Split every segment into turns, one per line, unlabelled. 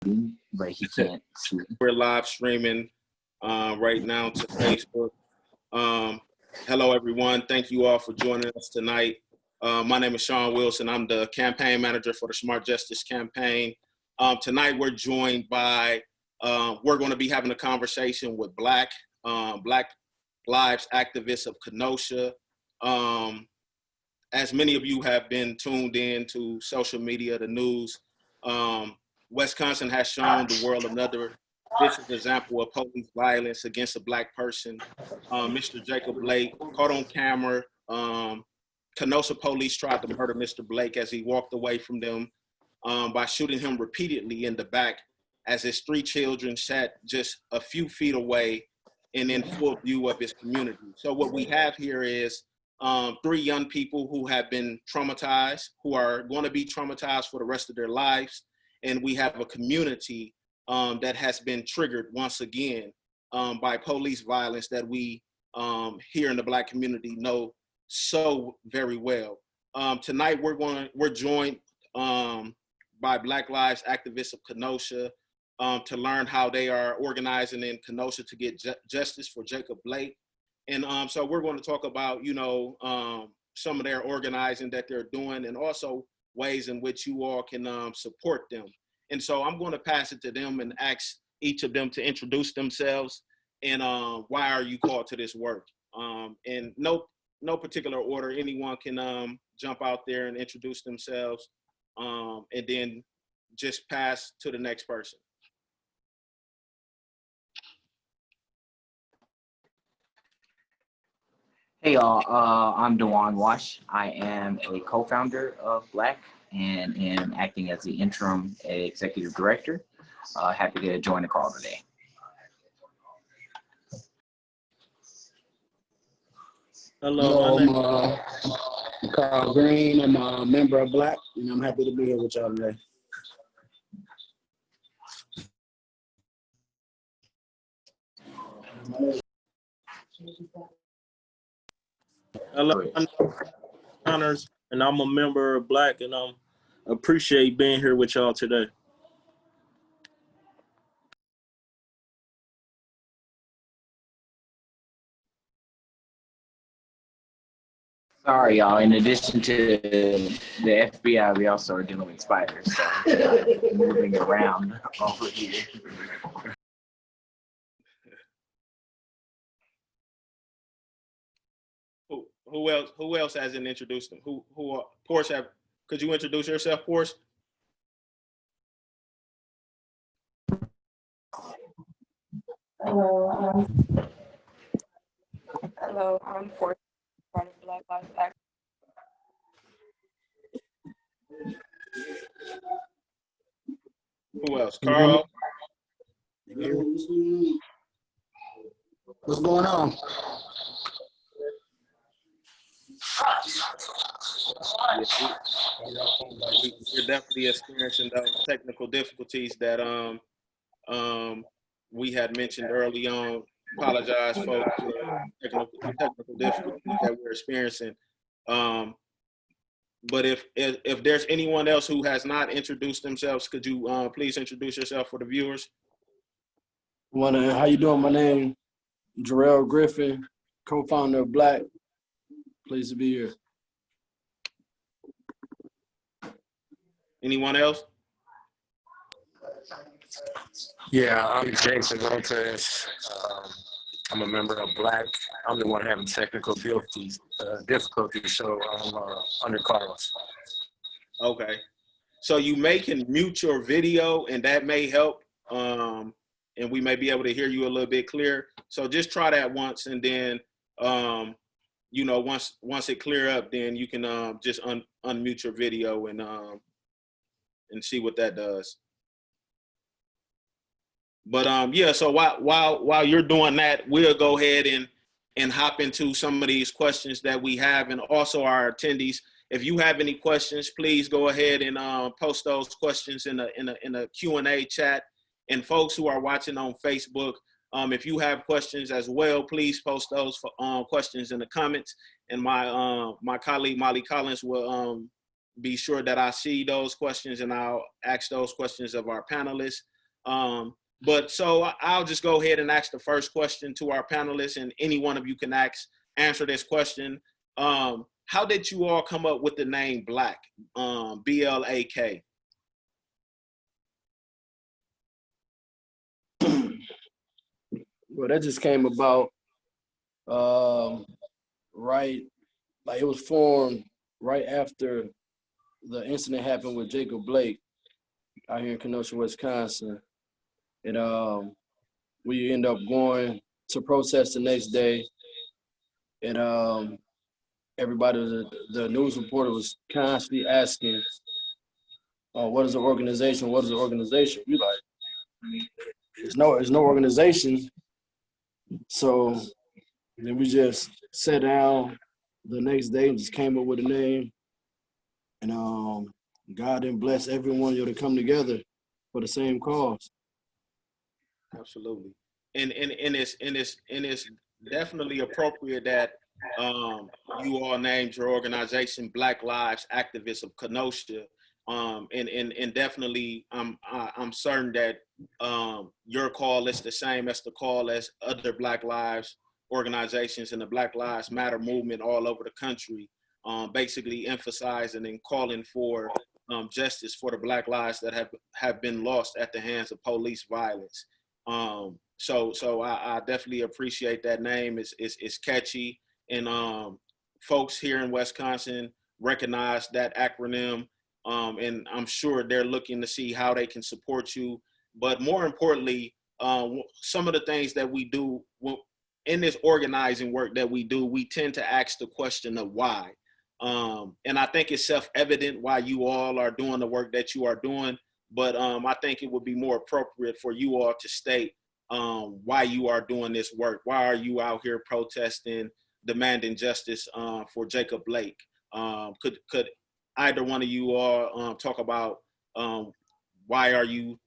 but he can't see.
We're live streaming right now to Facebook. Hello, everyone. Thank you all for joining us tonight. My name is Sean Wilson. I'm the campaign manager for the Smart Justice Campaign. Tonight, we're joined by, we're going to be having a conversation with B.L.A.K, Black Lives Activist of Kenosha. As many of you have been tuned in to social media, the news, Wisconsin has shown the world another vicious example of police violence against a Black person. Mr. Jacob B.L.A.K caught on camera. Kenosha police tried to murder Mr. B.L.A.K as he walked away from them by shooting him repeatedly in the back as his 3 children sat just a few feet away and in full view of his community. So what we have here is 3 young people who have been traumatized, who are going to be traumatized for the rest of their lives. And we have a community that has been triggered once again by police violence that we here in the Black community know so very well. Tonight we're joined by Black Lives Activists of Kenosha to learn how they are organizing in Kenosha to get justice for Jacob B.L.A.K. And so we're going to talk about, some of their organizing that they're doing and also ways in which you all can support them. And so I'm going to pass it to them and ask each of them to introduce themselves and why are you called to this work? And no particular order, anyone can jump out there and introduce themselves and then just pass to the next person.
Hey y'all, I'm Dewan Wash. I am a co-founder of B.L.A.K and am acting as the interim executive director. Happy to join the call today.
Hello, I'm Carl Green. I'm a member of B.L.A.K and I'm happy to be here with y'all today.
Hello, I'm Connors, and I'm a member of B.L.A.K, and I appreciate being here with y'all today.
Sorry, y'all. In addition to the FBI, we also are dealing with spiders, so moving around over here.
Who else hasn't introduced them? Porsche, could you introduce yourself, Porsche?
Hello, I'm Porsche, part of Black Lives Activist.
Who else? Carl?
What's going on?
We're definitely experiencing those technical difficulties that we had mentioned early on. Apologize, folks, for technical difficulties that we're experiencing. But if there's anyone else who has not introduced themselves, could you please introduce yourself for the viewers?
How you doing? My name is Jarrell Griffin, co-founder of B.L.A.K. Pleased to be here.
Anyone else?
Yeah, I'm Jason Lopez. I'm a member of B.L.A.K. I'm the one having technical difficulties, so I'm under Carlos.
Okay. So you can mute your video and that may help. And we may be able to hear you a little bit clearer. So just try that once and then, once it clear up, then you can just unmute your video and see what that does. But yeah, so while you're doing that, we'll go ahead and hop into some of these questions that we have, and also our attendees. If you have any questions, please go ahead and post those questions in a Q&A chat. And folks who are watching on Facebook, if you have questions as well, please post those questions in the comments. And my colleague Molly Collins will be sure that I see those questions and I'll ask those questions of our panelists. But so I'll just go ahead and ask the first question to our panelists, and any one of you can answer this question. How did you all come up with the name Black, B.L.A.K?
Well, that just came about right, like it was formed right after the incident happened with Jacob Blake out here in Kenosha, Wisconsin. And we ended up going to protest the next day. And everybody, the news reporter was constantly asking, what is the organization? What is the organization? We like, there's no organization. So then we just sat down the next day and just came up with a name. And God didn't bless everyone to come together for the same cause.
Absolutely. And it's definitely appropriate that you all named your organization Black Lives Activist of Kenosha. And definitely I'm certain that your call is the same as the call as other Black Lives organizations and the Black Lives Matter movement all over the country, basically emphasizing and calling for justice for the Black lives that have been lost at the hands of police violence. So I definitely appreciate that name. It's catchy, and folks here in Wisconsin recognize that acronym, and I'm sure they're looking to see how they can support you. But more importantly, some of the things that we do in this organizing work that we do, we tend to ask the question of why. And I think it's self-evident why you all are doing the work that you are doing. But I think it would be more appropriate for you all to state why you are doing this work. Why are you out here protesting, demanding justice for Jacob Blake? Could either one of you all talk about why you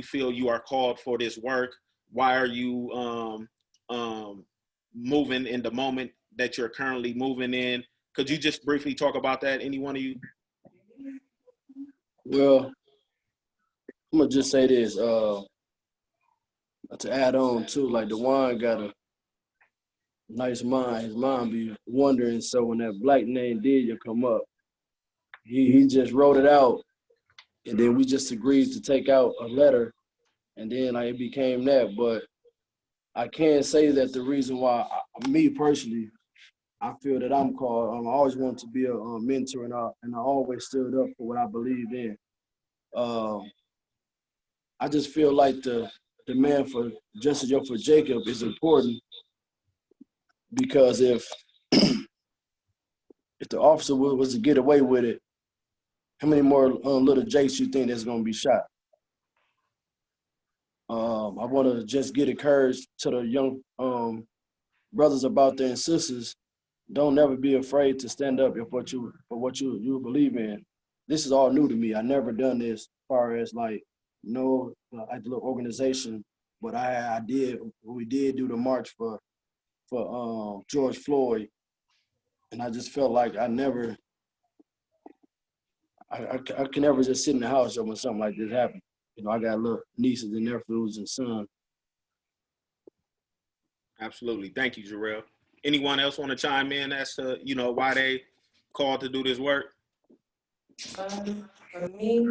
feel you are called for this work? Why are you moving in the moment that you're currently moving in? Could you just briefly talk about that, any one of you?
Well, I'm gonna just say this, to add on too, like DeJuan got a nice mind. His mind be wondering, so when that Black name did come up, he just wrote it out, and then we just agreed to take out a letter, and then like it became that. But I can say that the reason why, me personally, I feel that I'm called, I always wanted to be a mentor, and I always stood up for what I believed in. I just feel like the demand for justice for Jacob is important, because if the officer was to get away with it, how many more little Jakes you think that's gonna be shot? I want to just get encouraged to the young brothers about there and sisters. Don't never be afraid to stand up for what you believe in. This is all new to me. I never done this as far as like like the little organization, but we did do the march for George Floyd, and I just felt like I can never just sit in the house when something like this happens. You know, I got little nieces and nephews and sons.
Absolutely. Thank you, Jarrell. Anyone else want to chime in as to, why they called to do this work?
For me,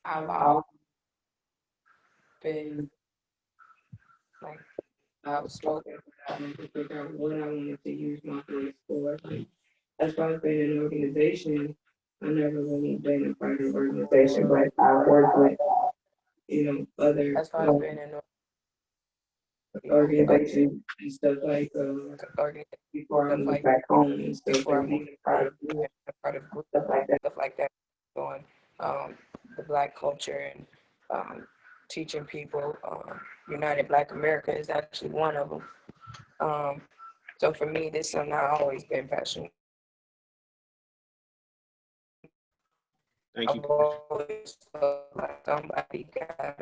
I've always been like outspoken. I wanted to figure out what I wanted to use my voice for. Like, as far as being an organization, I never really been a part of an organization, but I work with, other as far as being an organization and stuff like before I moved back home and stuff. Before I moved part of groups, stuff like that, on the Black culture and teaching people. United Black America is actually one of them. So for me, this is something I've always been passionate.
Thank you.
I've always felt like somebody got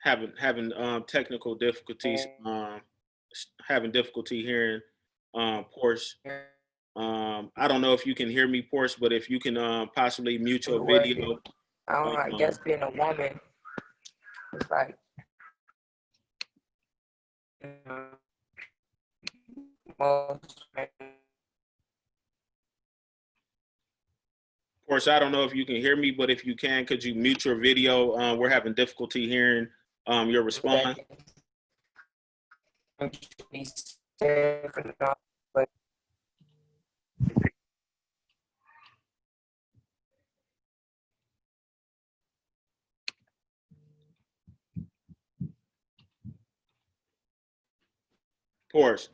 having technical difficulties, having difficulty hearing Porsche. I don't know if you can hear me, Porsche, but if you can possibly mute your video.
I don't know, I guess being a woman, it's like, you know, most
Porsche, I don't know if you can hear me, but if you can, could you mute your video? We're having difficulty hearing your response.
But
Porsche,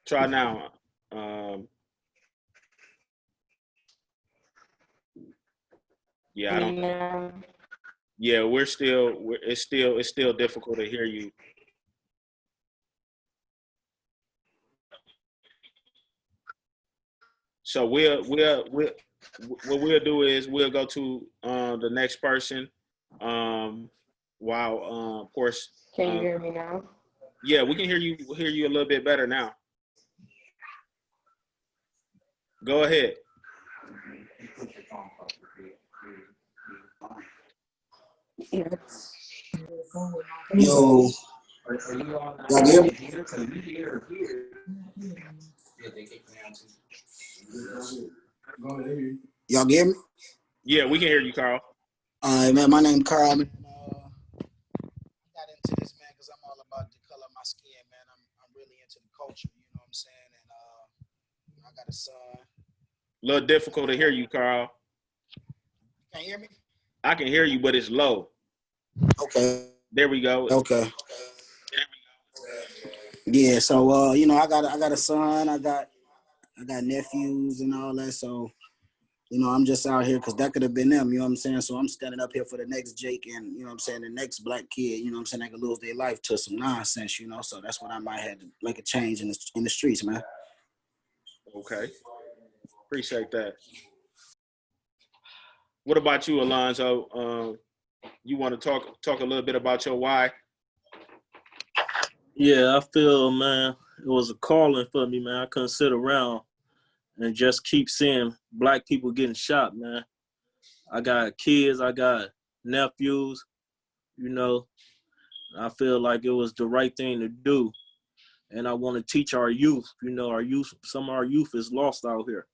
try now. Yeah, I don't. Yeah, it's still difficult to hear you. So what we'll do is we'll go to the next person. While of course.
Can you hear me now?
Yeah, we can hear you a little bit better now. Go ahead.
Yes.
Yo, y'all hear me? Y'all hear me?
Yeah, we can hear you, Carl.
Man, my name's Carl. Man. I got into this, man, because I'm all about the color of my skin, man. I'm really into the culture, you know what I'm saying? And I got a son.
A little difficult to hear you, Carl.
You can't hear me?
I can hear you, but it's low.
Okay.
There we go.
Okay. Yeah, so you know, I got a son, I got nephews and all that, so you know, I'm just out here because that could have been them, you know what I'm saying? So I'm standing up here for the next Jake and, you know what I'm saying, the next black kid, you know what I'm saying, they could lose their life to some nonsense, you know? So that's what I might have to make a change in the streets, man.
Okay. Appreciate that. What about you, Alonzo? You want to talk a little bit about your why?
Yeah, I feel, man, it was a calling for me, man. I couldn't sit around and just keep seeing black people getting shot, man. I got kids, I got nephews, you know. I feel like it was the right thing to do. And I want to teach our youth, you know, some of our youth is lost out here.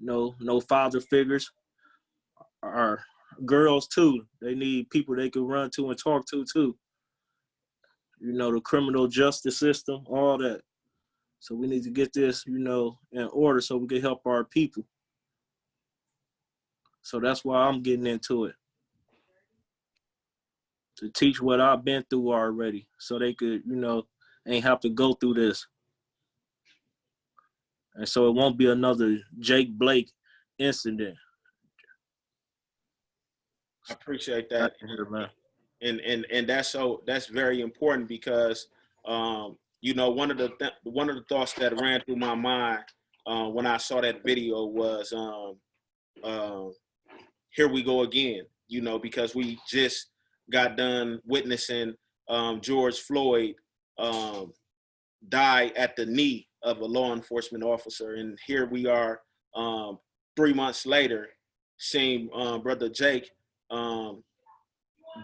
No father figures. Our girls too, they need people they can run to and talk to too. You know, the criminal justice system, all that. So we need to get this, you know, in order so we can help our people. So that's why I'm getting into it. To teach what I've been through already so they could, you know, ain't have to go through this. And so it won't be another B.L.A.K incident.
I appreciate that. And that's very important because you know, one of the thoughts that ran through my mind when I saw that video was here we go again, you know, because we just got done witnessing George Floyd die at the knee of a law enforcement officer. And here we are 3 months later seeing Brother Jake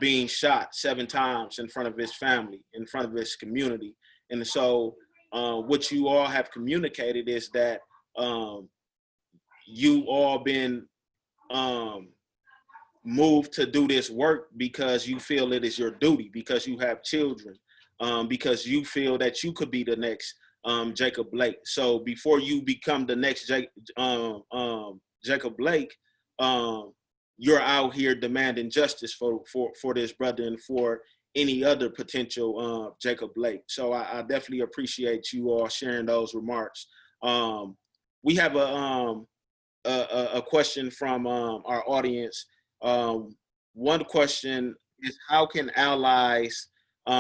being shot 7 times in front of his family, in front of his community. And so what you all have communicated is that you all been moved to do this work because you feel it is your duty, because you have children, because you feel that you could be the next Jacob Blake. So before you become the next Jacob Blake, you're out here demanding justice for this brother and for any other potential Jacob Blake. So I definitely appreciate you all sharing those remarks. We have a question from our audience. One question is, how can allies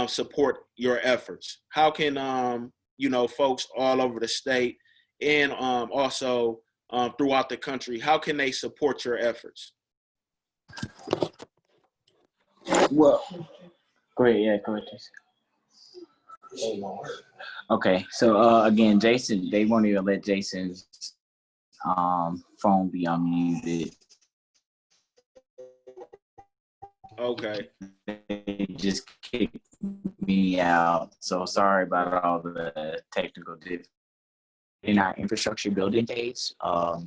support your efforts? How can you know, folks all over the state and also throughout the country, how can they support your efforts?
Well,
Go ahead, yeah, go ahead, Jason. Okay, so again, Jason, they won't even let Jason's phone be unmuted.
Okay.
They just kicked me out. So sorry about all the technical difficulties in our infrastructure building phase.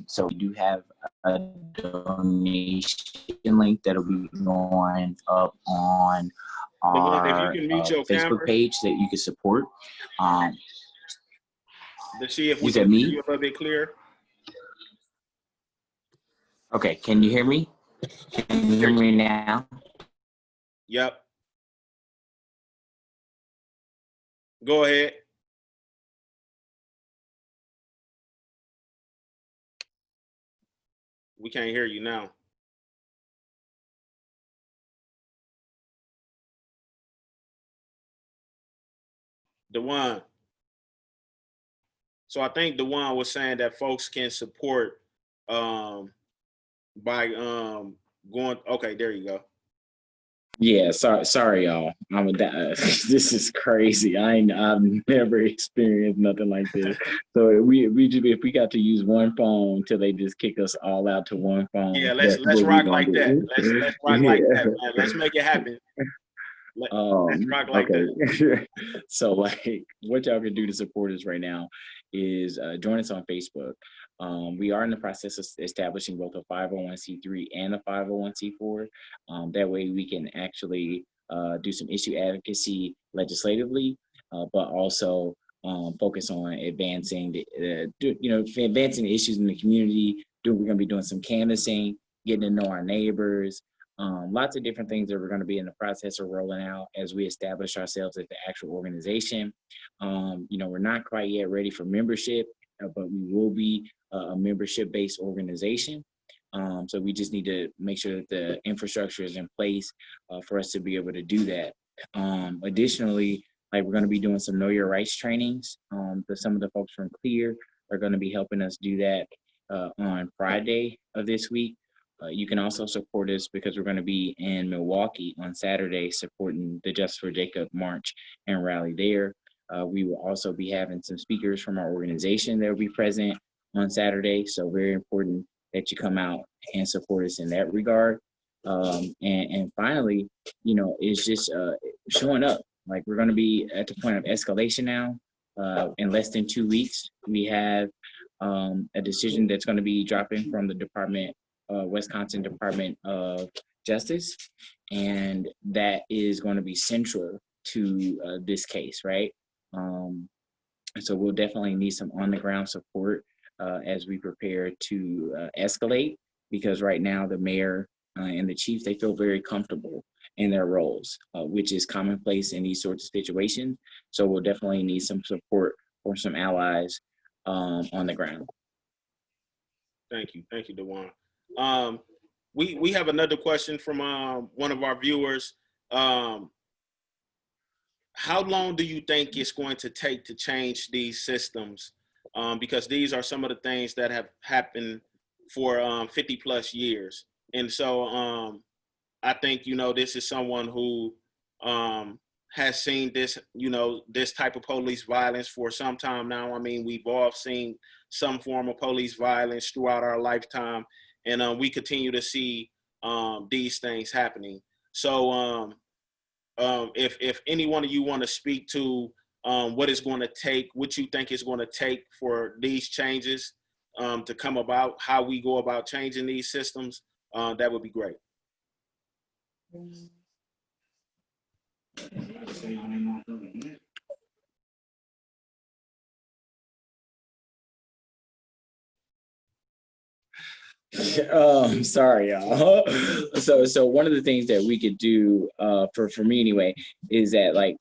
So we do have a donation link that'll be going up on
If you
our
can mute your
Facebook
camera
page that you can support.
to see if
You
we
said
can hear
me?
you a little bit clear.
Okay, can you hear me? Can you hear me now?
Yep. Go ahead. We can't hear you now. DeJuan. So I think DeJuan was saying that folks can support by going. Okay, there you go.
Yeah, sorry, y'all. This is crazy. I've never experienced nothing like this. So if we got to use one phone till they just kick us all out to one phone.
Yeah,
that's
let's
what we
rock
gonna
like
do.
that. Let's rock like that, man. Let's make it happen. Let's rock like that.
So like what y'all can do to support us right now is join us on Facebook. We are in the process of establishing both a 501c3 and a 501c4. That way we can actually do some issue advocacy legislatively, but also focus on advancing advancing the issues in the community. We're going to be doing some canvassing, getting to know our neighbors. Lots of different things that we're going to be in the process of rolling out as we establish ourselves as the actual organization. We're not quite yet ready for membership, but we will be a membership-based organization. So we just need to make sure that the infrastructure is in place for us to be able to do that. Additionally, like we're going to be doing some Know Your Rights trainings. Some of the folks from CLEAR are going to be helping us do that on Friday of this week. You can also support us because we're going to be in Milwaukee on Saturday supporting the Justice for Jacob March and rally there. We will also be having some speakers from our organization that will be present on Saturday. So very important that you come out and support us in that regard. And finally, it's just showing up. Like we're going to be at the point of escalation now. In less than 2 weeks, we have a decision that's going to be dropping from the Wisconsin Department of Justice, and that is going to be central to this case, right? So we'll definitely need some on-the-ground support as we prepare to escalate, because right now the mayor and the chief, they feel very comfortable in their roles, which is commonplace in these sorts of situations. So we'll definitely need some support or some allies on the ground.
Thank you, DeJuan. We have another question from one of our viewers. How long do you think it's going to take to change these systems? Because these are some of the things that have happened for 50 plus years. And so I think, this is someone who has seen this, this type of police violence for some time now. I mean, we've all seen some form of police violence throughout our lifetime, and we continue to see these things happening. So if any one of you want to speak to what it's going to take, what you think it's going to take for these changes to come about, how we go about changing these systems, that would be great.
Sorry, y'all. So one of the things that we could do for me anyway is that, like,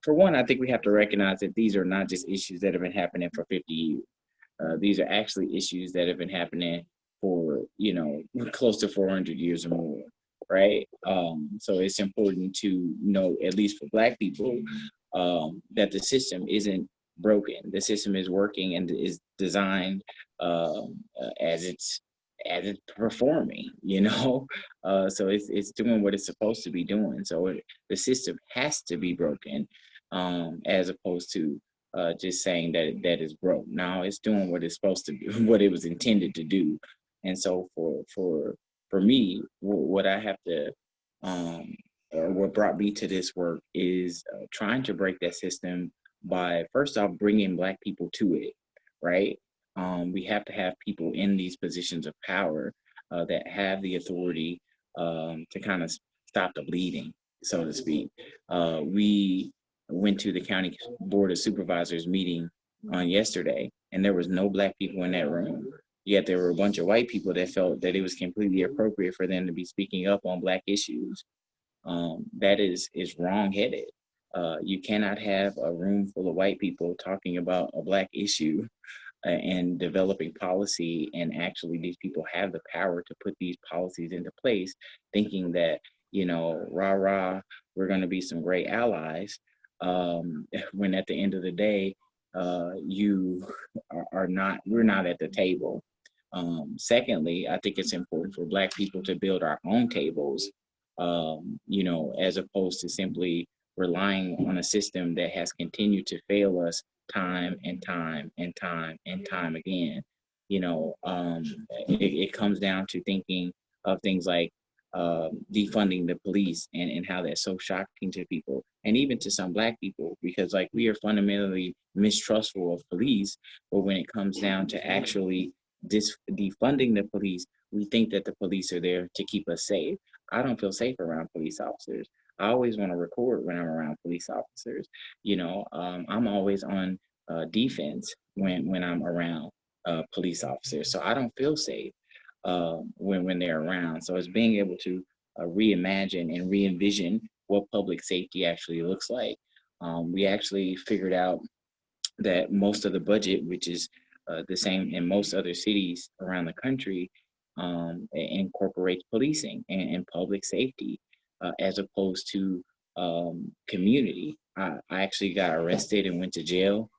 for one, I think we have to recognize that these are not just issues that have been happening for 50 years. These are actually issues that have been happening for close to 400 years or more, right? So it's important to know, at least for Black people, that the system isn't broken. The system is working and is designed as it's performing, so it's doing what it's supposed to be doing. So the system has to be broken, as opposed to just saying that it's broke. Now it's doing what it's supposed to do, what it was intended to do. And so for me, what I have to, or what brought me to this work is trying to break that system by first off bringing Black people to it, right? We have to have people in these positions of power that have the authority to kind of stop the bleeding, so to speak. We went to the county board of supervisors meeting on yesterday, and there was no Black people in that room. Yet there were a bunch of white people that felt that it was completely appropriate for them to be speaking up on Black issues. That is wrong-headed. You cannot have a room full of white people talking about a Black issue and developing policy, and actually these people have the power to put these policies into place, thinking that, rah, we're going to be some great allies, when at the end of the day, you are not, we're not at the table. Secondly, I think it's important for Black people to build our own tables, as opposed to simply relying on a system that has continued to fail us time and time and time and time again. It comes down to thinking of things like defunding the police, and how that's so shocking to people, and even to some Black people, because like we are fundamentally mistrustful of police, but when it comes down to actually defunding the police, we think that the police are there to keep us safe. I don't feel safe around police officers. I always want to record when I'm around police officers. I'm always on defense when I'm around police officers. So I don't feel safe when they're around. So it's being able to reimagine and re-envision what public safety actually looks like. We actually figured out that most of the budget, which is the same in most other cities around the country, incorporates policing and public safety, as opposed to community. I actually got arrested and went to jail,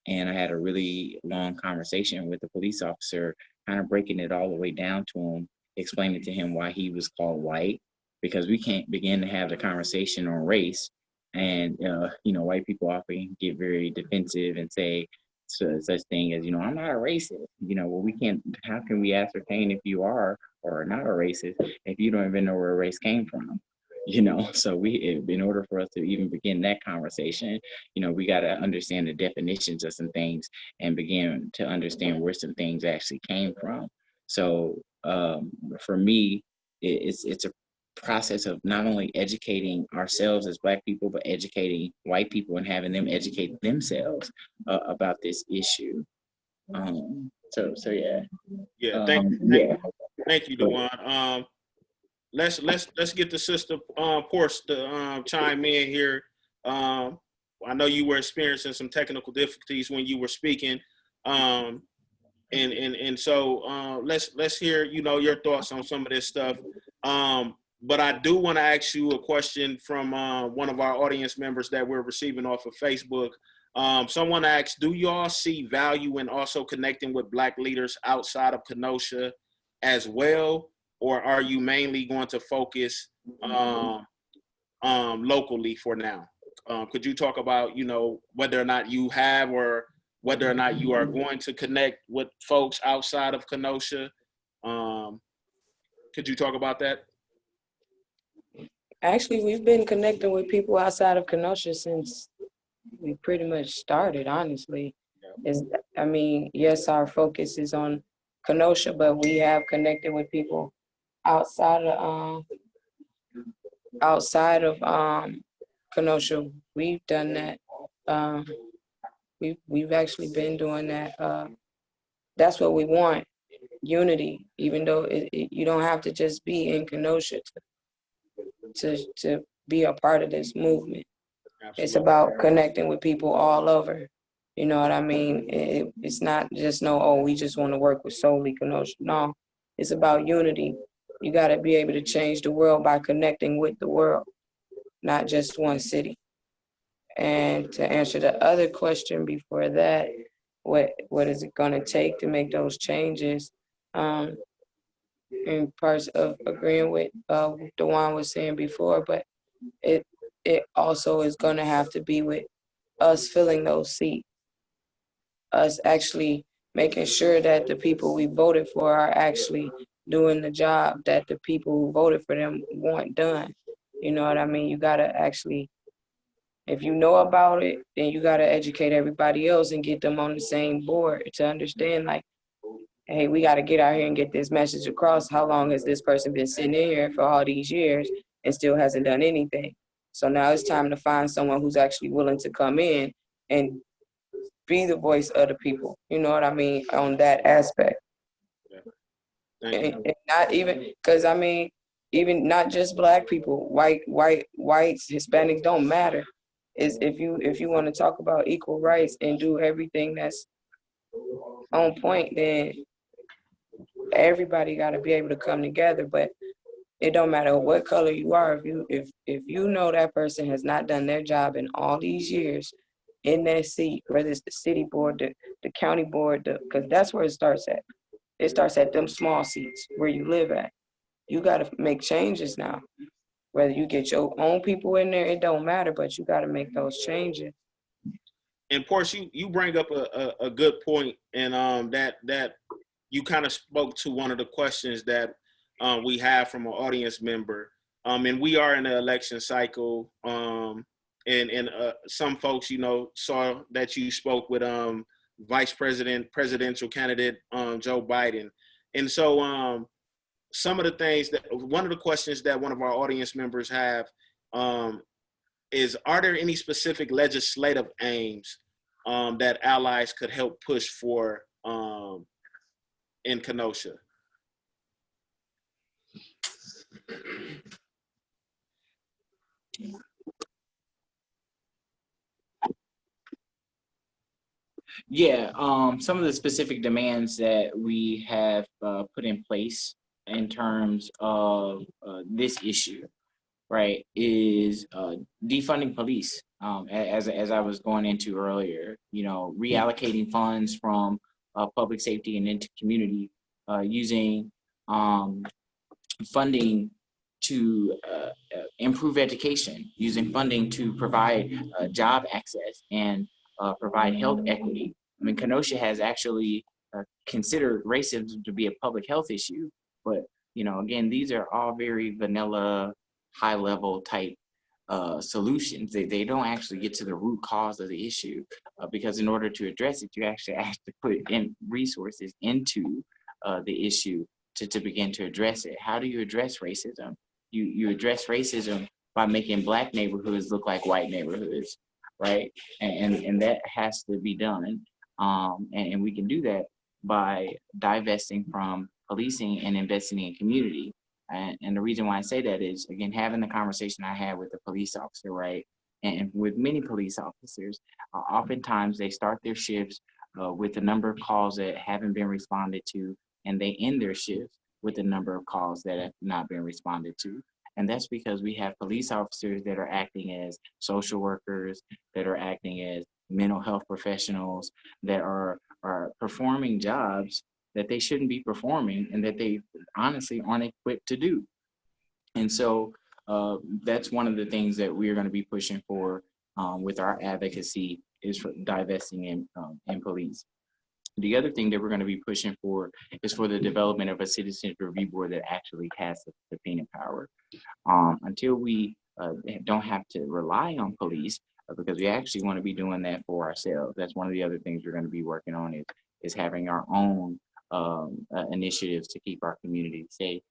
and I had a really long conversation with the police officer, kind of breaking it all the way down to him, explaining to him why he was called white, because we can't begin to have the conversation on race. And, white people often get very defensive and say such thing as, I'm not a racist. Well, we can't, how can we ascertain if you are or not a racist if you don't even know where race came from? So in order for us to even begin that conversation, we got to understand the definitions of some things and begin to understand where some things actually came from. So for me, it's a process of not only educating ourselves as Black people, but educating white people and having them educate themselves about this issue. So yeah.
Yeah, thank you, Dewan. Let's get the sister Porce to chime in here. I know you were experiencing some technical difficulties when you were speaking, and so let's hear your thoughts on some of this stuff. But I do want to ask you a question from one of our audience members that we're receiving off of Facebook. Someone asked, do y'all see value in also connecting with Black leaders outside of Kenosha as well? Or are you mainly going to focus locally for now? Could you talk about, whether or not you have or whether or not you are going to connect with folks outside of Kenosha? Could you talk about that?
Actually, we've been connecting with people outside of Kenosha since we pretty much started, honestly. Yes, our focus is on Kenosha, but we have connected with people outside of Kenosha. We've done that. We've actually been doing that. That's what we want, unity, even though you don't have to just be in Kenosha to be a part of this movement. Absolutely. It's about connecting with people all over. You know what I mean? It's not just we just want to work with solely Kenosha. No, it's about unity. You got to be able to change the world by connecting with the world, not just one city. And to answer the other question before that, what is it going to take to make those changes? in parts of agreeing with what Dewan was saying before, but it also is going to have to be with us filling those seats, us actually making sure that the people we voted for are actually doing the job that the people who voted for them want done. You know what I mean? You got to actually, if you know about it, then you got to educate everybody else and get them on the same board to understand, like, hey, we got to get out here and get this message across. How long has this person been sitting in here for all these years and still hasn't done anything? So now it's time to find someone who's actually willing to come in and be the voice of the people. You know what I mean? On that aspect.
Thank you.
And not even, because I mean, even not just Black people, whites, Hispanics don't matter. Is if you want to talk about equal rights and do everything that's on point, then everybody got to be able to come together. But it don't matter what color you are. If you know that person has not done their job in all these years in that seat, whether it's the city board, the county board, because that's where it starts at. It starts at them small seats where you live at. You got to make changes now. Whether you get your own people in there, it don't matter, but you got to make those changes.
And Portia, you bring up a good point, and that you kind of spoke to one of the questions that we have from an audience member. And we are in the election cycle, and some folks, saw that you spoke with presidential candidate Joe Biden, and so some of the things one of the questions that one of our audience members have is, are there any specific legislative aims that allies could help push for in Kenosha?
Yeah, some of the specific demands that we have put in place in terms of this issue, right, is defunding police. As I was going into earlier, reallocating funds from public safety and into community, using funding to improve education, using funding to provide job access and provide health equity. I mean, Kenosha has actually considered racism to be a public health issue, but again, these are all very vanilla, high-level type solutions. They don't actually get to the root cause of the issue, because in order to address it, you actually have to put in resources into the issue to begin to address it. How do you address racism? You address racism by making Black neighborhoods look like white neighborhoods, right? And that has to be done. And we can do that by divesting from policing and investing in community. And the reason why I say that is, again, having the conversation I had with the police officer, right? And with many police officers, oftentimes they start their shifts with a number of calls that haven't been responded to, and they end their shifts with a number of calls that have not been responded to. And that's because we have police officers that are acting as social workers, that are acting as mental health professionals, that are performing jobs that they shouldn't be performing and that they honestly aren't equipped to do. And so that's one of the things that we're going to be pushing for with our advocacy, is for divesting in police. The other thing that we're going to be pushing for is for the development of a citizens review board that actually has the subpoena power. Until we don't have to rely on police, because we actually want to be doing that for ourselves. That's one of the other things we're going to be working on, is having our own initiatives to keep our community safe.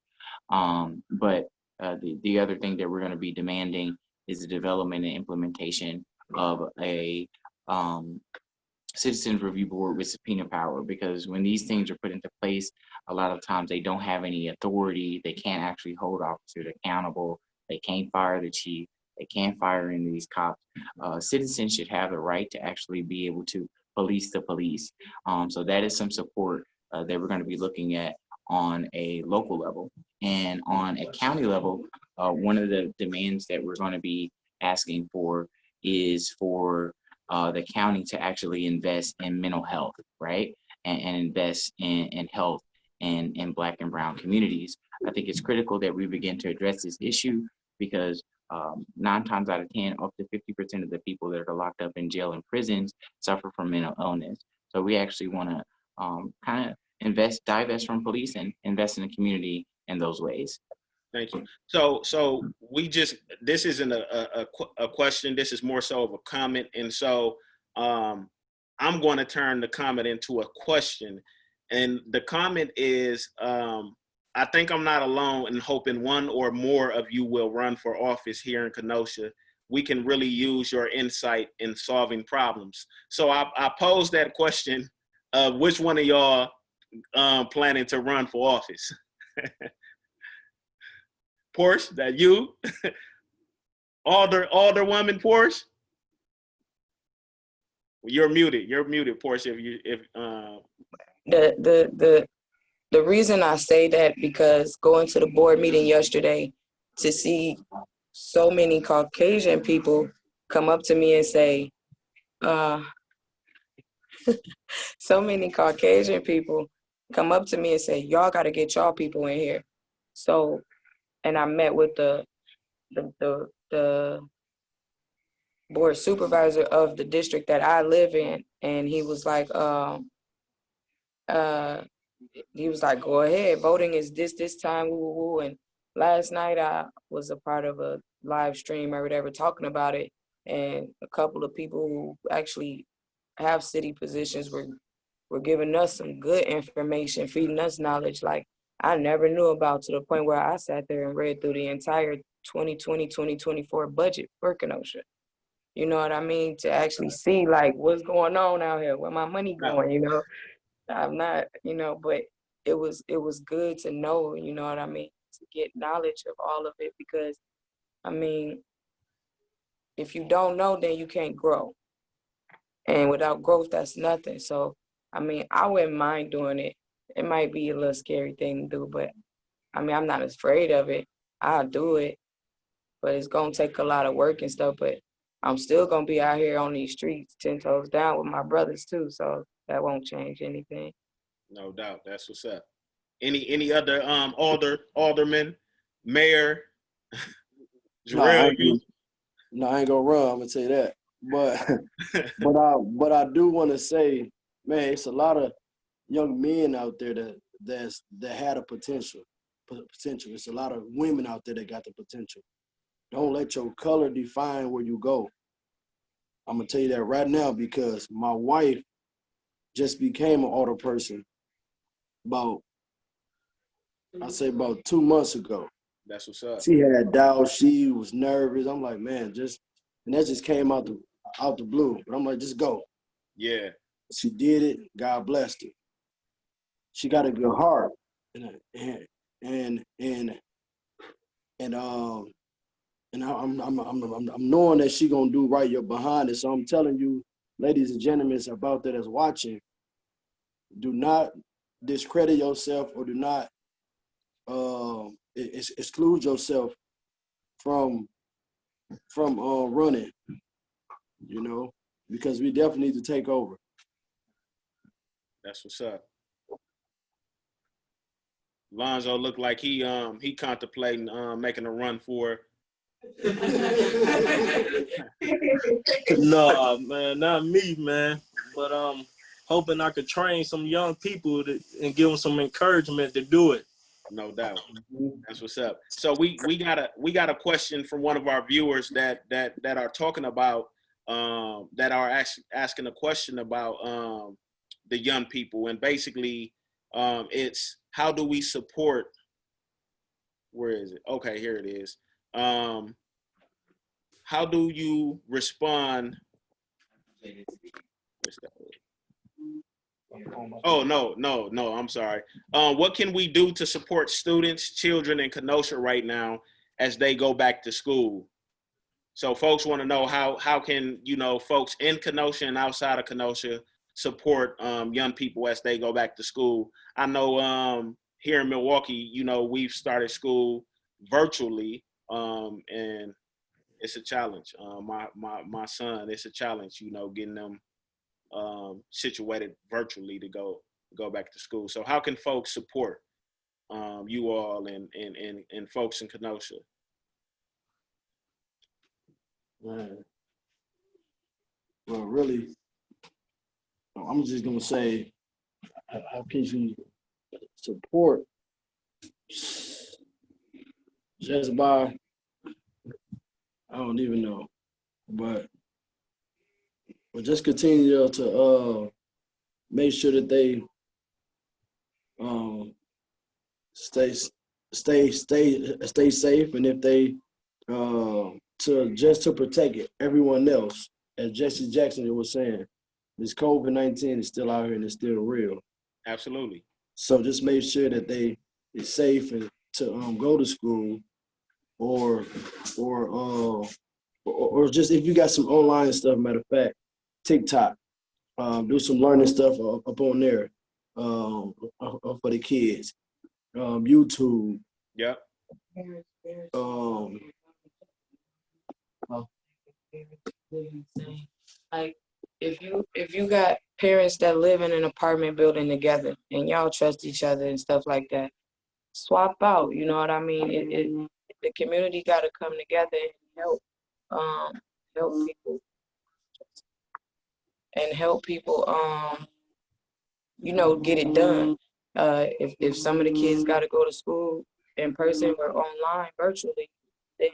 But the other thing that we're going to be demanding is the development and implementation of a citizens review board with subpoena power, because when these things are put into place, a lot of times they don't have any authority. They can't actually hold officers accountable. They can't fire the chief. They can't fire any of these cops. Citizens should have the right to actually be able to police the police. So that is some support that we're going to be looking at on a local level. And on a county level, one of the demands that we're going to be asking for is for the county to actually invest in mental health, right? And invest in health in Black and Brown communities. I think it's critical that we begin to address this issue because 9 times out of 10, up to 50% of the people that are locked up in jail and prisons suffer from mental illness. So we actually want to kind of divest from police and invest in the community in those ways.
Thank you. So this isn't a question. This is more so of a comment. And so I'm going to turn the comment into a question. And the comment is, I think I'm not alone in hoping one or more of you will run for office here in Kenosha. We can really use your insight in solving problems. So I posed that question of which one of y'all planning to run for office? Porsche, that you? Alderwoman Porsche? You're muted, Porsche.
The reason I say that because going to the board meeting yesterday to see so many Caucasian people come up to me and say, so many Caucasian people come up to me and say, y'all got to get y'all people in here. So, and I met with the board supervisor of the district that I live in, and he was like, go ahead, voting is this time, woo, woo, woo. And last night I was a part of a live stream or whatever talking about it, and a couple of people who actually have city positions were giving us some good information, feeding us knowledge like I never knew about, to the point where I sat there and read through the entire 2020-2024 budget for Kenosha. You know what I mean? To actually see like what's going on out here, where my money going, you know. I'm not, you know, but it was good to know, you know what I mean, to get knowledge of all of it, because I mean, if you don't know, then you can't grow. And without growth, that's nothing. So, I mean, I wouldn't mind doing it. It might be a little scary thing to do, but I mean, I'm not afraid of it. I'll do it, but it's gonna take a lot of work and stuff, but I'm still gonna be out here on these streets 10 toes down with my brothers too, so that won't change anything.
No doubt, that's what's up. Any other alderman, mayor,
No, I
Jarrell,
ain't,
you?
no, I ain't gonna run. I'm gonna tell you that. But I do want to say, man, it's a lot of young men out there that had a potential. It's a lot of women out there that got the potential. Don't let your color define where you go. I'm gonna tell you that right now because my wife just became an alder person about 2 months ago.
That's what's up.
She had doubts. She was nervous. I'm like, man, and that just came out the blue. But I'm like, just go.
Yeah.
She did it. God blessed her. She got a good heart, and I'm knowing that she gonna do right behind it. So I'm telling you, ladies and gentlemen, about that that's watching, do not discredit yourself or do not exclude yourself from running, you know, because we definitely need to take over.
That's what's up. Lonzo looked like he contemplating making a run for.
No, man, not me, man. But hoping I could train some young people and give them some encouragement to do it.
No doubt. That's what's up. So we got a question from one of our viewers that are talking about that are asking a question about the young people, and basically it's how do we support, where is it? Okay, here it is. How do you respond? Where's that? Oh, no, I'm sorry. What can we do to support students, children in Kenosha right now as they go back to school? So folks want to know how can, you know, folks in Kenosha and outside of Kenosha support young people as they go back to school. I know here in Milwaukee, you know, we've started school virtually, and it's a challenge. My son, it's a challenge, you know, getting them situated virtually to go go back to school. So how can folks support you all and folks in Kenosha?
Man. Well, really, I'm just gonna say, how can you support just by, I don't even know, but just continue to make sure that they um, stay safe, and if they to protect it, everyone else, as Jesse Jackson was saying, this COVID-19 is still out here and it's still real.
Absolutely.
So just make sure that they is safe and to go to school, or just if you got some online stuff. Matter of fact, TikTok, do some learning stuff up on there for the kids. YouTube.
Yep.
Like if you got parents that live in an apartment building together and y'all trust each other and stuff like that, swap out. You know what I mean? The community got to come together and help people get it done. If some of the kids got to go to school in person or online virtually, then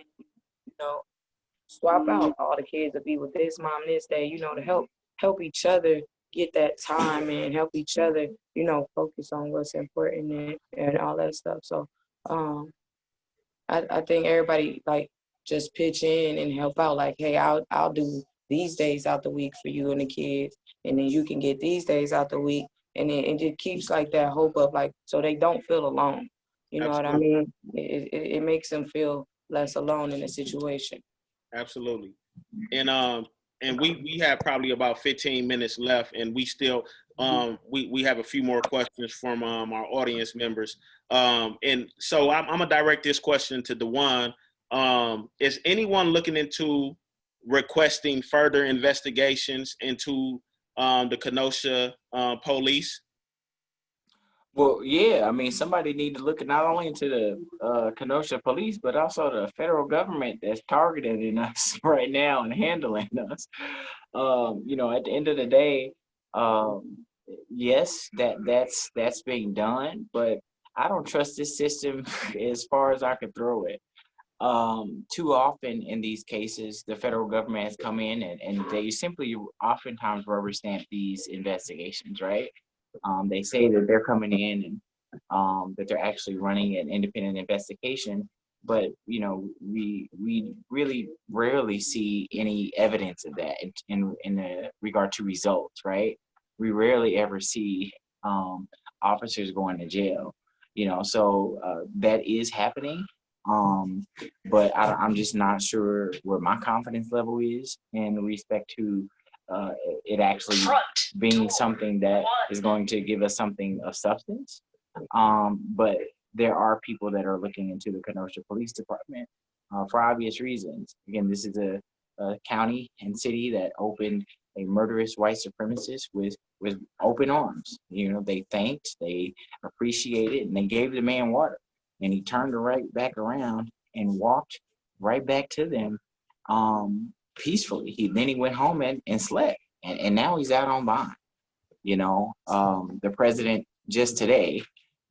swap out. All the kids will be with this mom this day, to help each other get that time and help each other, focus on what's important and all that stuff. So I think everybody like just pitch in and help out. Like, hey, I'll do these days out the week for you and the kids, and then you can get these days out the week, and then it just keeps like that hope of like, so they don't feel alone. You know what I mean? It makes them feel less alone in the situation.
Absolutely. And we have probably about 15 minutes left, and we still we have a few more questions from our audience members. And so I'm gonna direct this question to Dewan. Is anyone looking into requesting further investigations into the Kenosha police?
Well, yeah, I mean, somebody need to look not only into the Kenosha police, but also the federal government that's targeting us right now and handling us. At the end of the day, yes, that's being done, but I don't trust this system as far as I could throw it. Too often in these cases, the federal government has come in and they simply oftentimes rubber stamp these investigations, right? They say that they're coming in and that they're actually running an independent investigation, but we really rarely see any evidence of that in regard to results, right? We rarely ever see officers going to jail, so that is happening. But I'm just not sure where my confidence level is in respect to it actually being something that is going to give us something of substance. But there are people that are looking into the Kenosha Police Department for obvious reasons. Again, this is a county and city that opened a murderous white supremacist with open arms. They thanked, they appreciated, and they gave the man water. And he turned right back around and walked right back to them peacefully. Then he went home and slept. And now he's out on bond. The president just today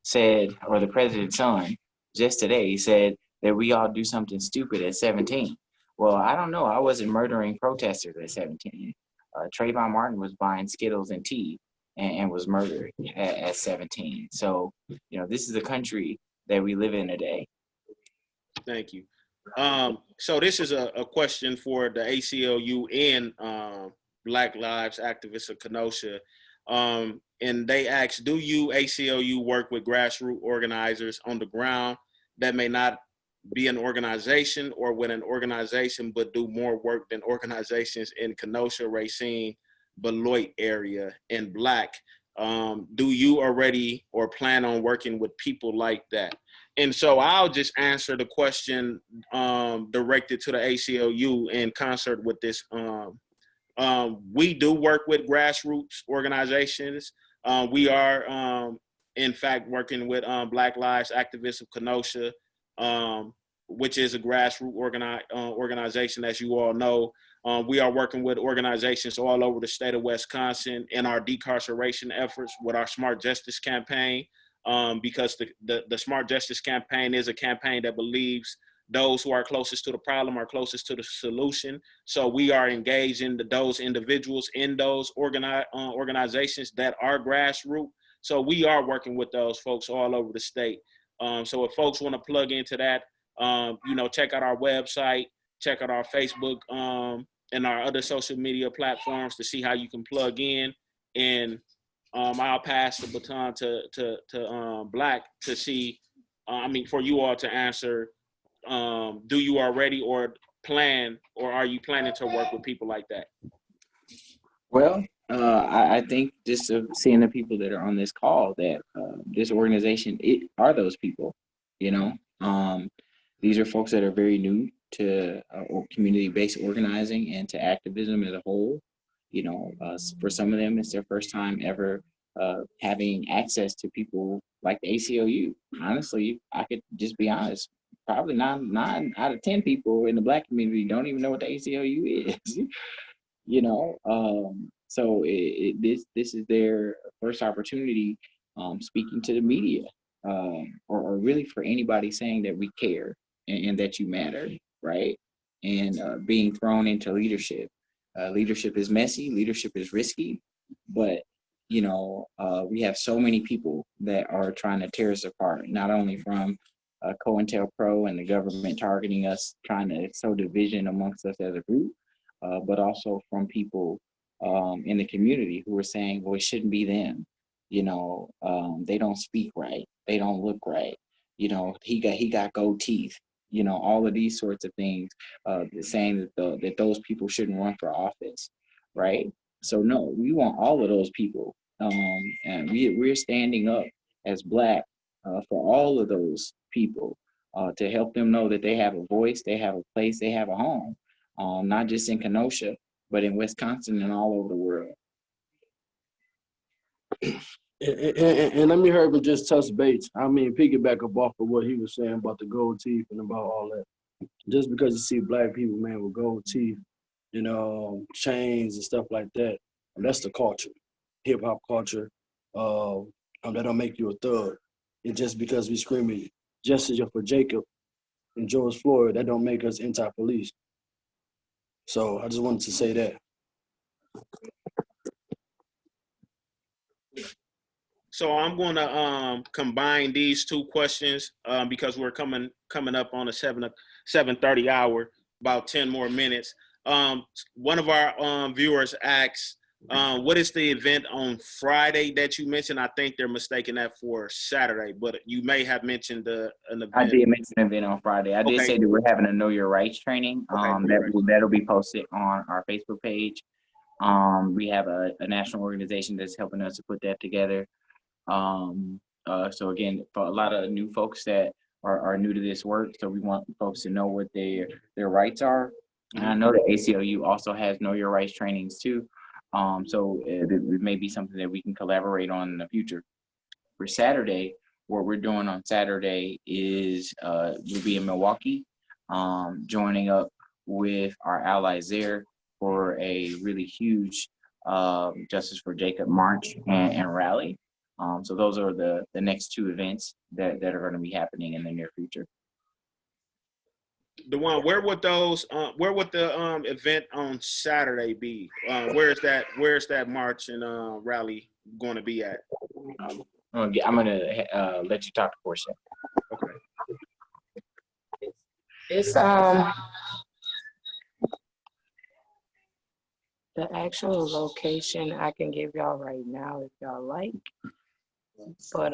said, or the president's son just today said that we all do something stupid at 17. Well, I don't know. I wasn't murdering protesters at 17. Trayvon Martin was buying Skittles and tea and was murdered at 17. So, this is a country that we live in today.
Thank you. So this is a question for the ACLU and Black Lives Activists of Kenosha. And they asked, do you ACLU work with grassroots organizers on the ground that may not be an organization, or with an organization but do more work than organizations in Kenosha, Racine, Beloit area, and Black? Do you already or plan on working with people like that? And so I'll just answer the question directed to the ACLU in concert with this. We do work with grassroots organizations. We are, in fact, working with Black Lives Activist of Kenosha, which is a grassroots organization, as you all know. We are working with organizations all over the state of Wisconsin in our decarceration efforts with our Smart Justice campaign, because the Smart Justice campaign is a campaign that believes those who are closest to the problem are closest to the solution. So we are engaging those individuals in those organizations that are grassroots. So we are working with those folks all over the state. So if folks want to plug into that, check out our website, check out our Facebook and our other social media platforms to see how you can plug in. And I'll pass the baton to Black to see, for you all to answer. Do you already or are you planning to work with people like that?
Well, I think just seeing the people that are on this call, that this organization are those people. These are folks that are very new to community-based organizing and to activism as a whole. For some of them, it's their first time ever having access to people like the ACLU. Honestly, I could just be honest. Probably nine out of 10 people in the Black community don't even know what the ACLU is. So this is their first opportunity speaking to the media, or really for anybody saying that we care and that you matter, right? And being thrown into leadership. Leadership is messy, leadership is risky, but we have so many people that are trying to tear us apart, not only from COINTELPRO and the government targeting us, trying to sow division amongst us as a group, but also from people in the community who are saying, well, it shouldn't be them. They don't speak right. They don't look right. He got gold teeth. All of these sorts of things, saying that those people shouldn't run for office, right? So no, we want all of those people, and we're standing up as Black for all of those people, to help them know that they have a voice, they have a place, they have a home, not just in Kenosha, but in Wisconsin and all over the world.
And let me hear him just touch base. Piggyback up off of what he was saying about the gold teeth and about all that. Just because you see Black people, man, with gold teeth and chains and stuff like that, that's the culture, hip hop culture. That don't make you a thug. And just because we screaming justice for Jacob and George Floyd, that don't make us anti-police. So I just wanted to say that.
So I'm going to combine these two questions because we're coming up on a 7:30 hour, about 10 more minutes. One of our viewers asks, what is the event on Friday that you mentioned? I think they're mistaking that for Saturday, but you may have mentioned an event.
I did mention an event on Friday. I did say that we're having a Know Your Rights training. That'll be posted on our Facebook page. We have a national organization that's helping us to put that together. So again, for a lot of new folks that are new to this work, so we want folks to know what their rights are. And I know that ACLU also has Know Your Rights trainings too. So it may be something that we can collaborate on in the future. For Saturday, what we're doing on Saturday is we'll be in Milwaukee, joining up with our allies there for a really huge Justice for Jacob march and rally. So those are the next two events that are going to be happening in the near future.
Where would the event on Saturday be? Where's that march and rally going to be at?
I'm gonna let you talk to Portia.
Okay.
It's the actual location I can give y'all right now if y'all like, but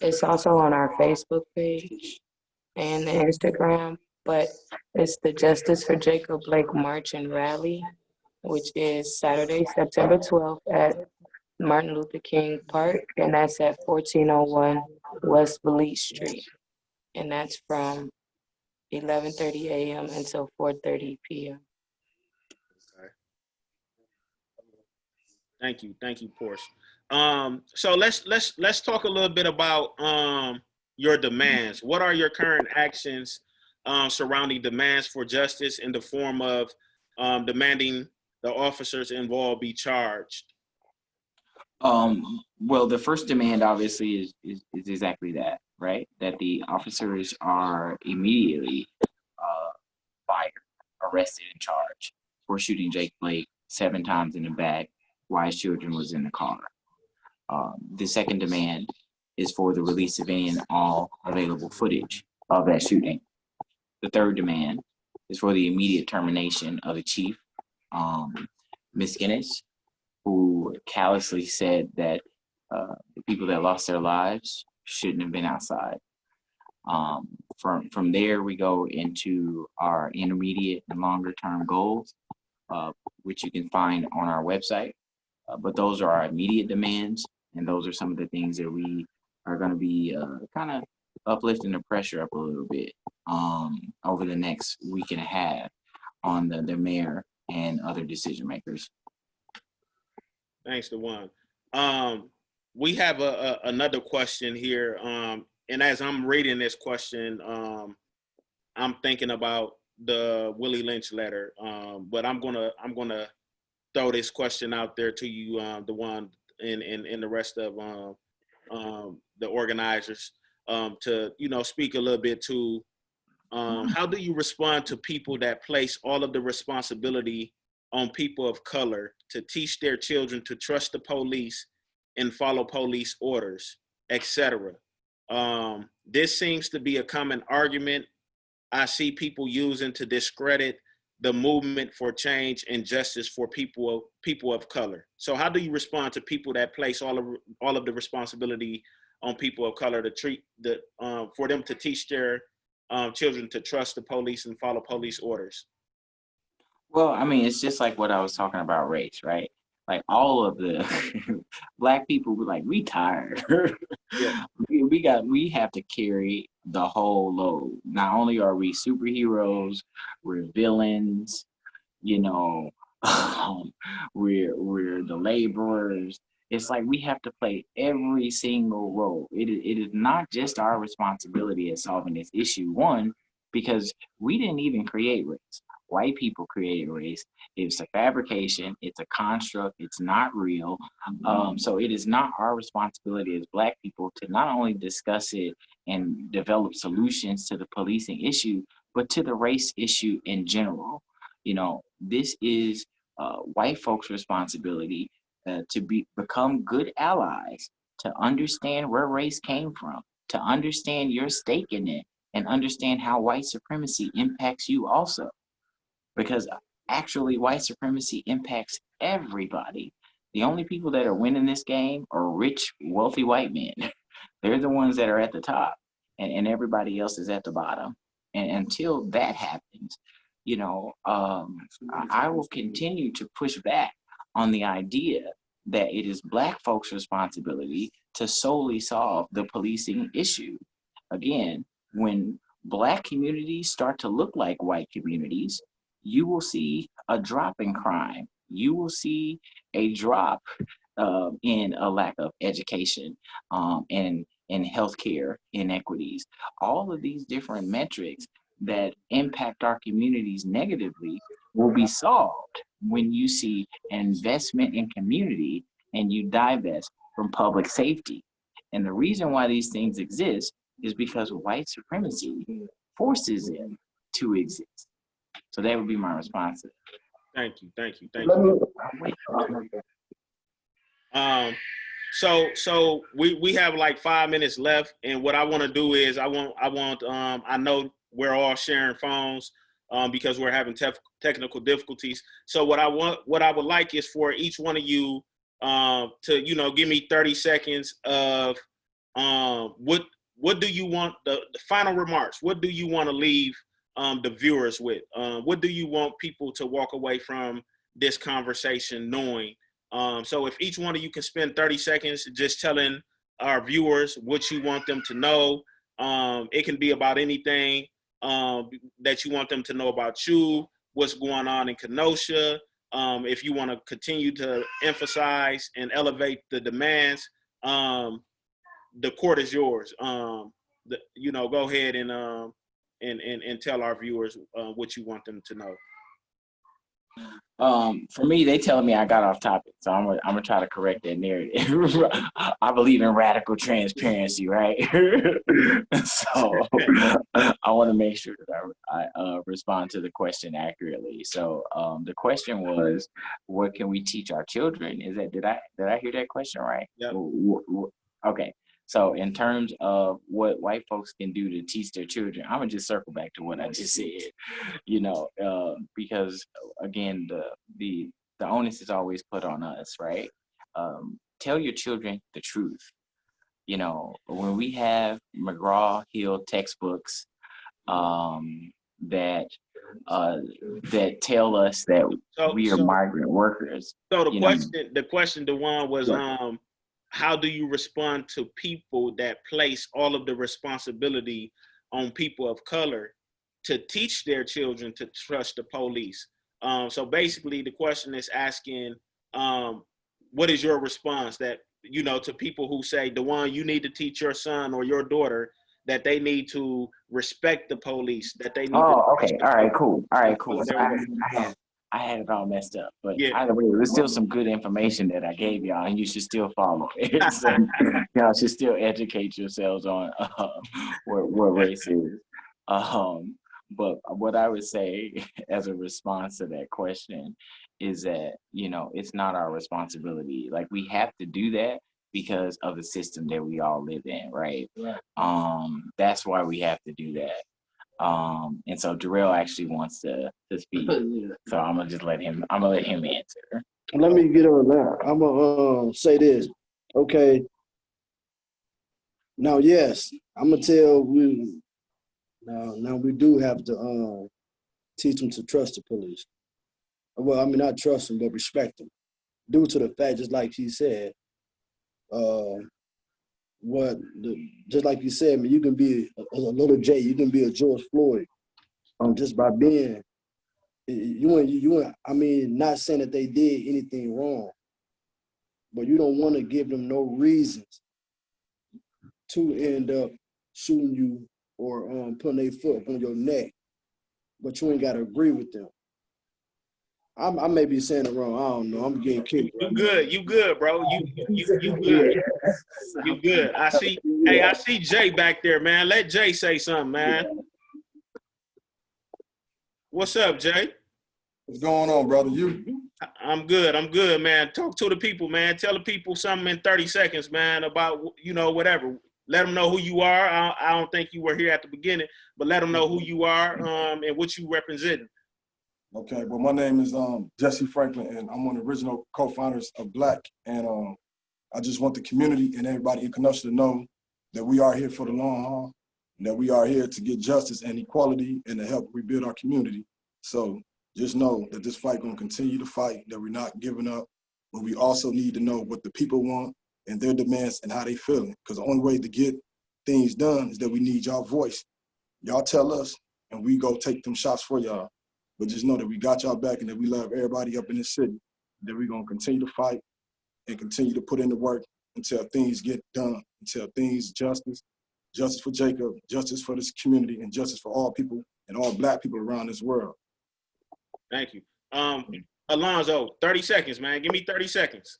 it's also on our Facebook page and the Instagram. But it's the Justice for Jacob Blake March and Rally, which is Saturday, September 12th at Martin Luther King Park, and that's at 1401 West B.L.A.K Street. And that's from 11:30 a.m. until 4:30 p.m.
Thank you, Portia. So let's talk a little bit about your demands. What are your current actions surrounding demands for justice in the form of demanding the officers involved be charged?
Well, the first demand obviously is exactly that, right? That the officers are immediately fired, arrested, and charged for shooting Jake Blake 7 times in the back while his children was in the car. The second demand is for the release of any and all available footage of that shooting. The third demand is for the immediate termination of the chief, Ms. Guinness, who callously said that the people that lost their lives shouldn't have been outside. From there, we go into our intermediate and longer term goals, which you can find on our website. But those are our immediate demands, and those are some of the things that we are going to be kind of uplifting the pressure up a little bit over the next week and a half on the mayor and other decision makers.
Thanks, DeJuan. We have another question here, and as I'm reading this question, I'm thinking about the Willie Lynch letter, but I'm gonna throw this question out there to you, DeJuan, and the rest of the organizers, to speak a little bit to how do you respond to people that place all of the responsibility on people of color to teach their children to trust the police and follow police orders, etc. This seems to be a common argument I see people using to discredit the movement for change and justice for people of color. So how do you respond to people that place all of the responsibility on people of color to treat for them to teach their children to trust the police and follow police orders?
Well, I mean, it's just like what I was talking about race, right? Like all of the Black people were like, we tired.
Yeah.
we have to carry the whole load. Not only are we superheroes, we're villains, you know, we're the laborers. It's like we have to play every single role. It is not just our responsibility at solving this issue. One, because we didn't even create race. White people created race. It's a fabrication. It's a construct. It's not real. So it is not our responsibility as Black people to not only discuss it and develop solutions to the policing issue, but to the race issue in general. You know, this is white folks' responsibility to become good allies, to understand where race came from, to understand your stake in it, and understand how white supremacy impacts you also. Because actually, white supremacy impacts everybody. The only people that are winning this game are rich, wealthy white men. They're the ones that are at the top, and everybody else is at the bottom. And until that happens, you know, I will continue to push back on the idea that it is Black folks' responsibility to solely solve the policing issue. Again, when Black communities start to look like white communities, you will see a drop in crime. You will see a drop in a lack of education and in healthcare inequities. All of these different metrics that impact our communities negatively will be solved when you see investment in community and you divest from public safety. And the reason why these things exist is because white supremacy forces them to exist. So that would be my response.
Thank you. So we have like 5 minutes left, and what I want to do is I know we're all sharing phones because we're having technical difficulties. So what I would like is for each one of you to give me 30 seconds of what do you want the final remarks? What do you want to leave the viewers with? What do you want people to walk away from this conversation knowing? So if each one of you can spend 30 seconds just telling our viewers what you want them to know, it can be about anything that you want them to know about you, what's going on in Kenosha, if you want to continue to emphasize and elevate the demands, the court is yours. Go ahead and tell our viewers what you want them to know.
For me, they telling me I got off topic, so I'm gonna try to correct that narrative. I believe in radical transparency, right? So I want to make sure that I respond to the question accurately. So the question was, what can we teach our children? Did I hear that question right?
Yeah.
Okay. So in terms of what white folks can do to teach their children, I'm gonna just circle back to what I just said, because again, the onus is always put on us, right? Tell your children the truth. When we have McGraw-Hill textbooks that tell us that we are migrant workers.
So the question, DeJuan, was how do you respond to people that place all of the responsibility on people of color to teach their children to trust the police? So basically the question is asking, what is your response that, to people who say, DeJuan, you need to teach your son or your daughter that they need to respect the police, that they need
okay. All right, cool. So I had it all messed up, but either way, there's still some good information that I gave y'all, and you should still follow it. So y'all should still educate yourselves on what race is. But what I would say as a response to that question is that, it's not our responsibility. Like, we have to do that because of the system that we all live in, right? That's why we have to do that. And so Jarrell actually wants to speak. So I'm gonna let him answer.
Let me get on that. I'm gonna say this. Okay. Now, yes, I'm gonna tell we. Now we do have to teach them to trust the police. Well, I mean, not trust them, but respect them, due to the fact, just like he said, just like you said, man, you can be a little J, you can be a George Floyd, just by being, I mean, not saying that they did anything wrong, but you don't want to give them no reasons to end up shooting you or putting their foot on your neck, but you ain't got to agree with them. I may be saying it wrong. I don't know. I'm getting kicked.
You good, bro. You good. You good. I see Jay back there, man. Let Jay say something, man. What's up, Jay?
What's going on, brother?
I'm good, man. Talk to the people, man. Tell the people something in 30 seconds, man, about, whatever. Let them know who you are. I don't think you were here at the beginning, but let them know who you are and what you represent.
Okay, well, my name is Jesse Franklin, and I'm one of the original co-founders of B.L.A.K. And I just want the community and everybody in Kenosha to know that we are here for the long haul, and that we are here to get justice and equality and to help rebuild our community. So just know that this fight going to continue to fight, that we're not giving up, but we also need to know what the people want and their demands and how they feeling, because the only way to get things done is that we need y'all voice. Y'all tell us, and we go take them shots for y'all. But just know that we got y'all back and that we love everybody up in this city, that we're going to continue to fight and continue to put in the work until things get done, until things, justice for Jacob, justice for this community, and justice for all people and all Black people around this world.
Thank you. Alonzo, 30 seconds, man. Give me 30 seconds.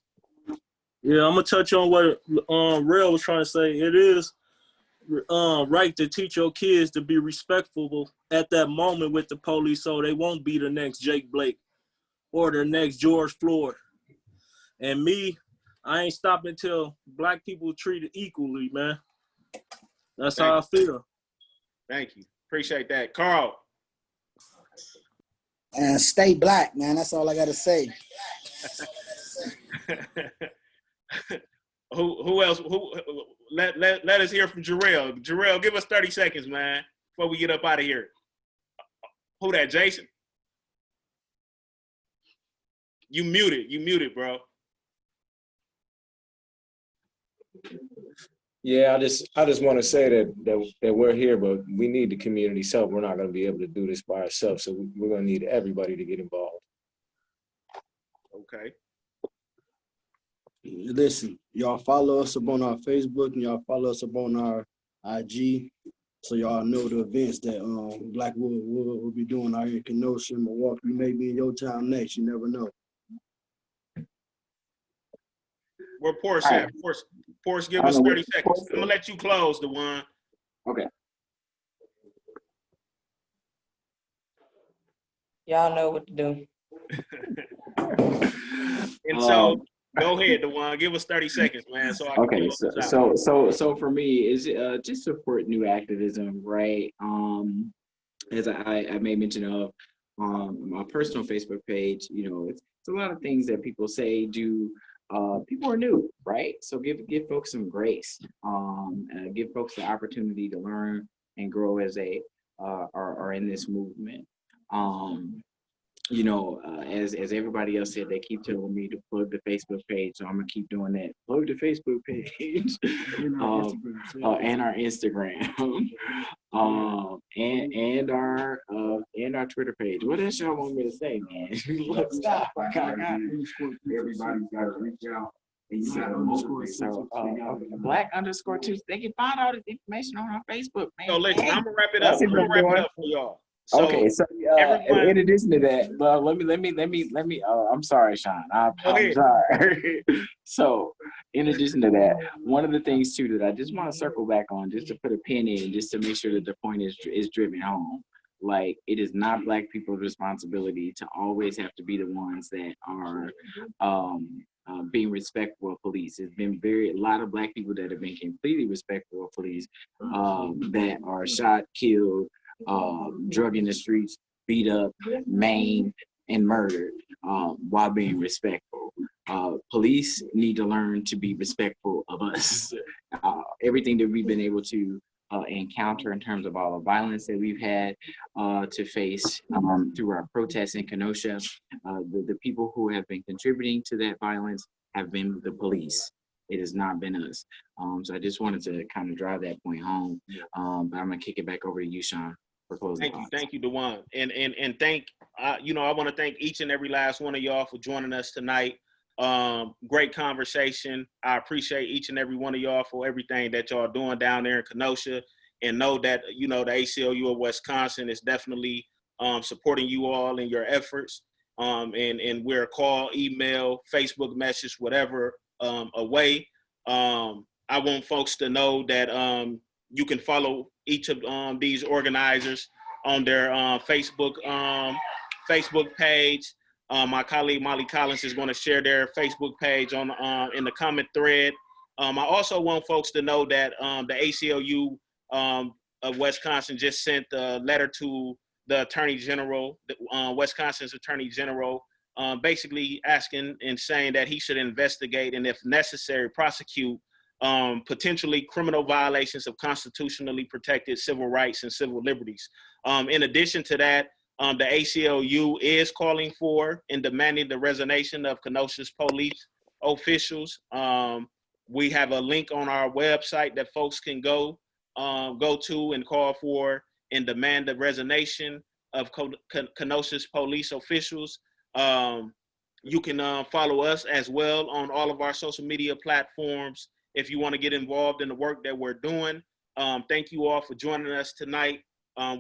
Yeah, I'm going to touch on what Rail was trying to say. It is right to teach your kids to be respectful at that moment with the police so they won't be the next Jake Blake or the next George Floyd. And me, I ain't stopping till Black people treated equally, man. That's how I feel.
Thank you. Appreciate that. Carl.
And stay Black, man. That's all I got to say.
Who else? Let us hear from Jarrell. Jarrell, give us 30 seconds, man, before we get up out of here. Who that, Jason? You muted, bro.
Yeah, I just want to say that we're here, but we need the community's help. We're not going to be able to do this by ourselves, so we're going to need everybody to get involved.
Okay.
Listen, y'all follow us up on our Facebook and y'all follow us up on our IG, so y'all know the events that Blackwood will be doing out here in Kenosha, Milwaukee. You may be in your town next. You never know.
Where Porce
All
at?
right.
Porce, give
I
us
don't know
30
what
seconds.
Porce
I'm gonna let you close, DeJuan.
Okay.
Y'all know what to do.
And so go ahead, DeJuan. Give us 30 seconds, man, so I can
Okay,
close this out.
so for me, is just support new activism, right? As I made mention of, my personal Facebook page, you know, it's a lot of things that people say, do. People are new, right? So give folks some grace. Give folks the opportunity to learn and grow as they are in this movement. You know, as everybody else said, they keep telling me to plug the Facebook page, so I'm gonna keep doing that. Plug the Facebook page, and our Instagram, and our Twitter page. What else y'all want me to say, man? Look, stop. Everybody's got to reach out. So, Black_2. They can find all this information on our Facebook, man.
So listen, I'm gonna wrap it
That's
up. I'm
what
gonna
I'm
wrap it
doing.
up for y'all. So
Okay, so
everyone,
in addition to that, well, let me. I'm sorry, Sean.
go ahead.
I'm sorry. So, in addition to that, one of the things too that I just want to circle back on, just to put a pin in, just to make sure that the point is driven home. Like, it is not Black people's responsibility to always have to be the ones that are being respectful of police. There's been a lot of Black people that have been completely respectful of police, that are shot, killed, drug in the streets, beat up, maimed, and murdered, while being respectful. Police need to learn to be respectful of us. Everything that we've been able to encounter in terms of all the violence that we've had to face through our protests in Kenosha, the people who have been contributing to that violence have been the police. It has not been us. So I just wanted to kind of drive that point home. But I'm gonna kick it back over to you, Sean, for closing.
Thank you, DeJuan, and thank you know, I want to thank each and every last one of y'all for joining us tonight. Great conversation. I appreciate each and every one of y'all for everything that y'all doing down there in Kenosha, and know that, you know, the ACLU of Wisconsin is definitely supporting you all in your efforts. And we're call, email, Facebook message, whatever away. I want folks to know that you can follow each of these organizers on their Facebook page. My colleague Molly Collins is going to share their Facebook page on in the comment thread. I also want folks to know that the ACLU of Wisconsin just sent a letter to the Attorney General, Wisconsin's Attorney General, basically asking and saying that he should investigate and, if necessary, prosecute potentially criminal violations of constitutionally protected civil rights and civil liberties. In addition to that, the ACLU is calling for and demanding the resignation of Kenosha's police officials. We have a link on our website that folks can go to and call for and demand the resignation of Kenosha's police officials. You can follow us as well on all of our social media platforms if you want to get involved in the work that we're doing. Thank you all for joining us tonight.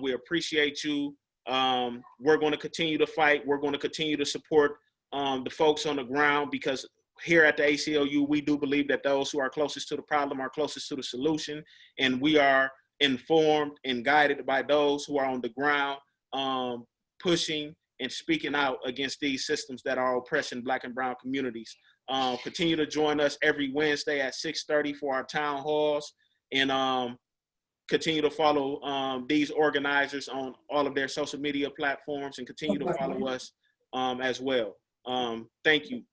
We appreciate you. We're going to continue to fight. We're going to continue to support the folks on the ground, because here at the ACLU, we do believe that those who are closest to the problem are closest to the solution. And we are informed and guided by those who are on the ground, pushing and speaking out against these systems that are oppressing Black and brown communities. Continue to join us every Wednesday at 6:30 for our town halls, and continue to follow these organizers on all of their social media platforms, and continue to follow us as well. Thank you.